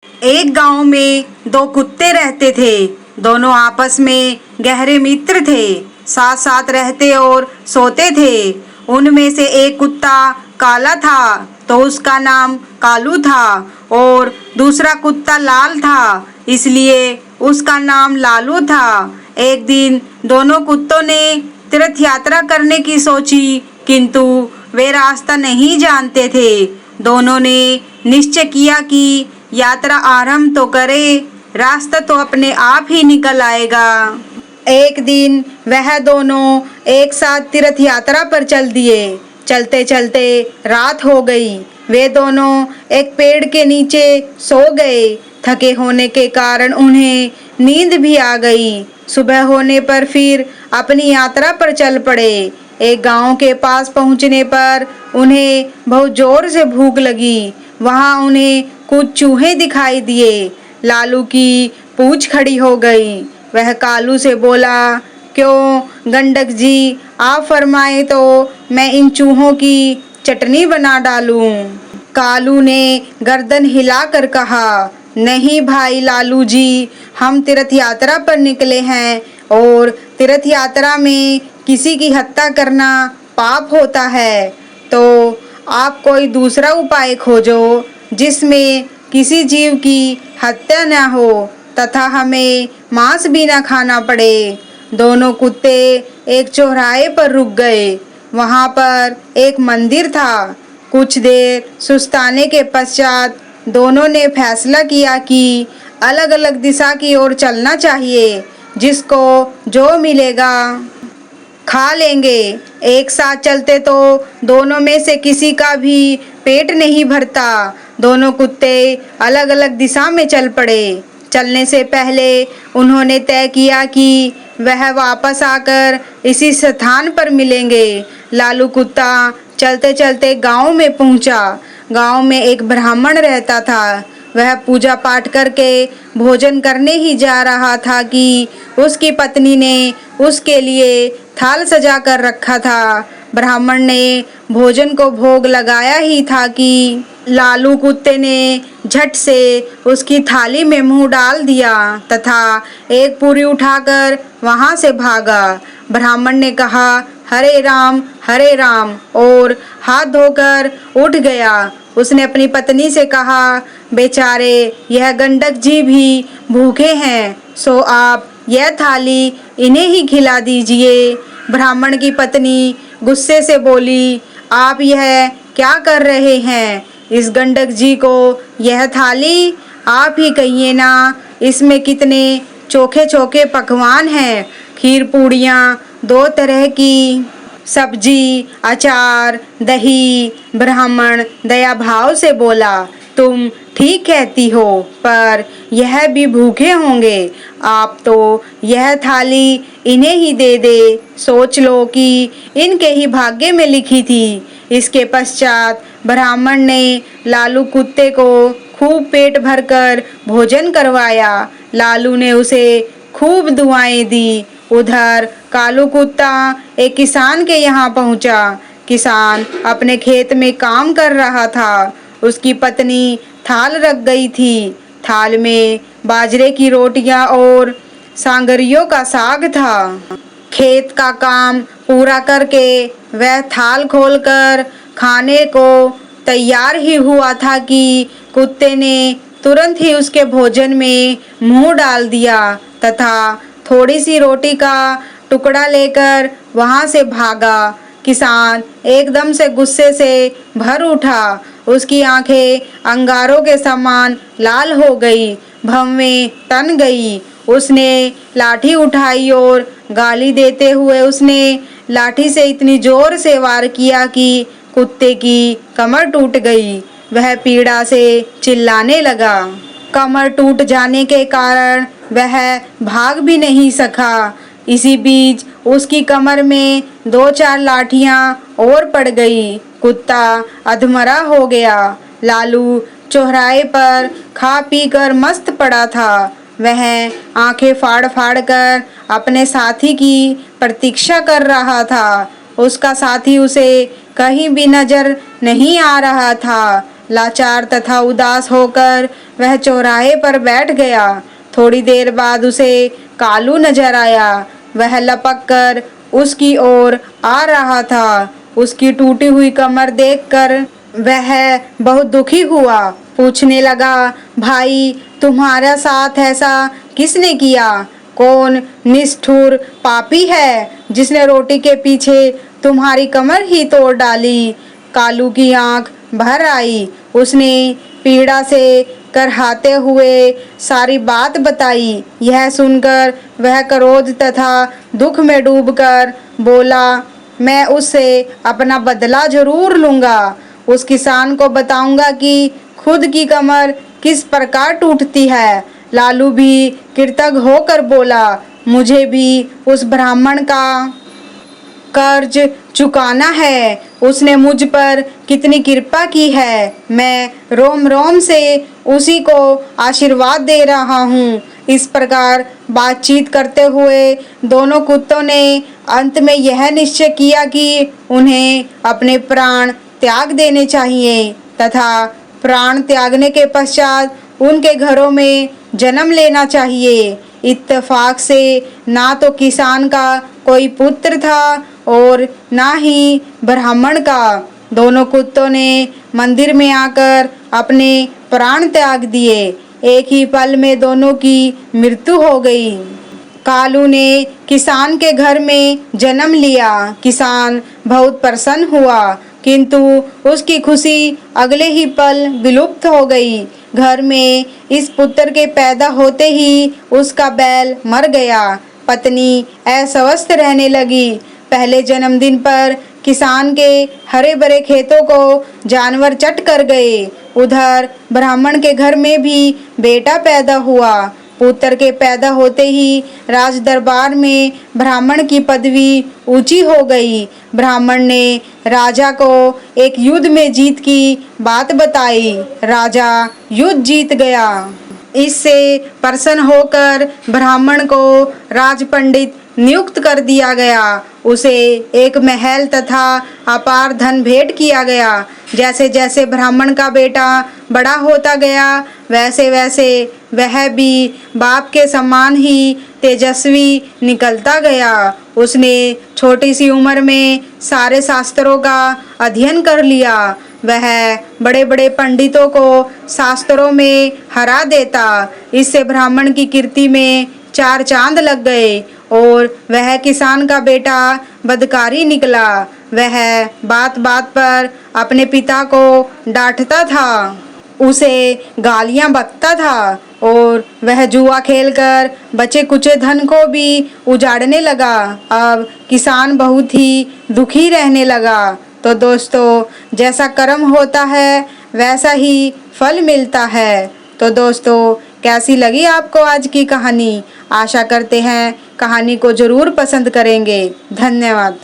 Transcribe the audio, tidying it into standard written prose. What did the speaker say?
एक गांव में दो कुत्ते रहते थे। दोनों आपस में गहरे मित्र थे, साथ साथ रहते और सोते थे। उनमें से एक कुत्ता काला था तो उसका नाम कालू था, और दूसरा कुत्ता लाल था, इसलिए उसका नाम लालू था। एक दिन दोनों कुत्तों ने तीर्थ यात्रा करने की सोची, किंतु वे रास्ता नहीं जानते थे। दोनों ने निश्चय किया कि यात्रा आरंभ तो करे, रास्ता तो अपने आप ही निकल आएगा। एक दिन वह दोनों एक साथ तीर्थ यात्रा पर चल दिए। चलते चलते रात हो गई। वे दोनों एक पेड़ के नीचे सो गए। थके होने के कारण उन्हें नींद भी आ गई। सुबह होने पर फिर अपनी यात्रा पर चल पड़े। एक गांव के पास पहुंचने पर उन्हें बहुत जोर से भूख लगी। वहां उन्हें कुछ चूहे दिखाई दिए। लालू की पूंछ खड़ी हो गई। वह कालू से बोला, क्यों गंडक जी, आप फरमाए तो मैं इन चूहों की चटनी बना डालूं। कालू ने गर्दन हिलाकर कहा, नहीं भाई लालू जी, हम तीर्थ यात्रा पर निकले हैं और तीर्थ यात्रा में किसी की हत्या करना पाप होता है। तो आप कोई दूसरा उपाय खोजो जिसमें किसी जीव की हत्या न हो तथा हमें मांस भी न खाना पड़े। दोनों कुत्ते एक चौराहे पर रुक गए। वहां पर एक मंदिर था। कुछ देर सुस्ताने के पश्चात दोनों ने फैसला किया कि अलग अलग दिशा की ओर चलना चाहिए, जिसको जो मिलेगा खा लेंगे। एक साथ चलते तो दोनों में से किसी का भी पेट नहीं भरता। दोनों कुत्ते अलग अलग दिशा में चल पड़े। चलने से पहले उन्होंने तय किया कि वह वापस आकर इसी स्थान पर मिलेंगे। लालू कुत्ता चलते चलते गांव में पहुंचा। गांव में एक ब्राह्मण रहता था। वह पूजा पाठ करके भोजन करने ही जा रहा था कि उसकी पत्नी ने उसके लिए थाल सजा कर रखा था। ब्राह्मण ने भोजन को भोग लगाया ही था कि लालू कुत्ते ने झट से उसकी थाली में मुंह डाल दिया तथा एक पूरी उठाकर वहां से भागा। ब्राह्मण ने कहा, हरे राम, और हाथ धोकर उठ गया। उसने अपनी पत्नी से कहा, बेचारे यह गंडक जी भी भूखे हैं, सो आप यह थाली इन्हें ही खिला दीजिए। ब्राह्मण की पत्नी गुस्से से बोली, आप यह क्या कर रहे हैं? इस गंडक जी को यह थाली आप ही कहिए ना, इसमें कितने चोखे चोखे पकवान हैं, खीर पूड़ियाँ, 2 तरह की सब्जी, अचार, दही। ब्राह्मण दया भाव से बोला, तुम ठीक कहती हो, पर यह भी भूखे होंगे। आप तो यह थाली इन्हें ही दे दे। सोच लो कि इनके ही भाग्य में लिखी थी। इसके पश्चात ब्राह्मण ने लालू कुत्ते को खूब पेट भरकर भोजन करवाया। लालू ने उसे खूब दुआएं दी। उधर कालू कुत्ता एक किसान के यहाँ पहुंचा। किसान अपने खेत में काम कर रहा था। उसकी पत्नी थाल रख गई थी। थाल में बाजरे की रोटियां और सांगरियों का साग था। खेत का काम पूरा करके वह थाल खोलकर खाने को तैयार ही हुआ था कि कुत्ते ने तुरंत ही उसके भोजन में मुंह डाल दिया तथा थोड़ी सी रोटी का टुकड़ा लेकर वहां से भागा। किसान एकदम से गुस्से से भर उठा। उसकी आंखें अंगारों के समान लाल हो गई, भवें तन गई। उसने लाठी उठाई और गाली देते हुए उसने लाठी से इतनी जोर से वार किया कि कुत्ते की कमर टूट गई। वह पीड़ा से चिल्लाने लगा। कमर टूट जाने के कारण वह भाग भी नहीं सका। इसी बीच उसकी कमर में 2-4 लाठियां और पड़ गई। कुत्ता अधमरा हो गया। लालू चौराहे पर खा पी कर मस्त पड़ा था। वह आंखें फाड़ फाड़ कर अपने साथी की प्रतीक्षा कर रहा था। उसका साथी उसे कहीं भी नजर नहीं आ रहा था। लाचार तथा उदास होकर वह चौराहे पर बैठ गया। थोड़ी देर बाद उसे कालू नजर आया। वह लपक कर उसकी ओर आ रहा था। उसकी टूटी हुई कमर देखकर वह बहुत दुखी हुआ। पूछने लगा, भाई तुम्हारा साथ ऐसा किसने किया? कौन निष्ठुर पापी है जिसने रोटी के पीछे तुम्हारी कमर ही तोड़ डाली? कालू की आंख भर आई। उसने पीड़ा से करहाते हुए सारी बात बताई। यह सुनकर वह क्रोध तथा दुख में डूबकर बोला, मैं उससे अपना बदला जरूर लूंगा। उस किसान को बताऊंगा कि खुद की कमर किस प्रकार टूटती है। लालू भी कृतज्ञ होकर बोला, मुझे भी उस ब्राह्मण का कर्ज चुकाना है। उसने मुझ पर कितनी कृपा की है। मैं रोम रोम से उसी को आशीर्वाद दे रहा हूँ। इस प्रकार बातचीत करते हुए दोनों कुत्तों ने अंत में यह निश्चय किया कि उन्हें अपने प्राण त्याग देने चाहिए तथा प्राण त्यागने के पश्चात उनके घरों में जन्म लेना चाहिए। इत्तेफाक से ना तो किसान का कोई पुत्र था और ना ही ब्राह्मण का। दोनों कुत्तों ने मंदिर में आकर अपने प्राण त्याग दिए। एक ही पल में दोनों की मृत्यु हो गई। कालू ने किसान के घर में जन्म लिया। किसान बहुत प्रसन्न हुआ, किंतु उसकी खुशी अगले ही पल विलुप्त हो गई। घर में इस पुत्र के पैदा होते ही उसका बैल मर गया। पत्नी अस्वस्थ रहने लगी। पहले जन्मदिन पर किसान के हरे भरे खेतों को जानवर चट कर गए। उधर ब्राह्मण के घर में भी बेटा पैदा हुआ। पुत्र के पैदा होते ही राज दरबार में ब्राह्मण की पदवी ऊंची हो गई। ब्राह्मण ने राजा को एक युद्ध में जीत की बात बताई। राजा युद्ध जीत गया। इससे प्रसन्न होकर ब्राह्मण को राज पंडित नियुक्त कर दिया गया। उसे एक महल तथा अपार धन भेंट किया गया। जैसे जैसे ब्राह्मण का बेटा बड़ा होता गया वैसे वैसे वह भी बाप के समान ही तेजस्वी निकलता गया। उसने छोटी सी उम्र में सारे शास्त्रों का अध्ययन कर लिया। वह बड़े बड़े पंडितों को शास्त्रों में हरा देता। इससे ब्राह्मण की कीर्ति में चार चांद लग गए और वह किसान का बेटा बदकारी निकला। वह बात बात पर अपने पिता को डांटता था, उसे गालियां बकता था और वह जुआ खेलकर बचे कुचे धन को भी उजाड़ने लगा। अब किसान बहुत ही दुखी रहने लगा। तो दोस्तों, जैसा कर्म होता है वैसा ही फल मिलता है। तो दोस्तों, कैसी लगी आपको आज की कहानी? आशा करते हैं कहानी को ज़रूर पसंद करेंगे। धन्यवाद।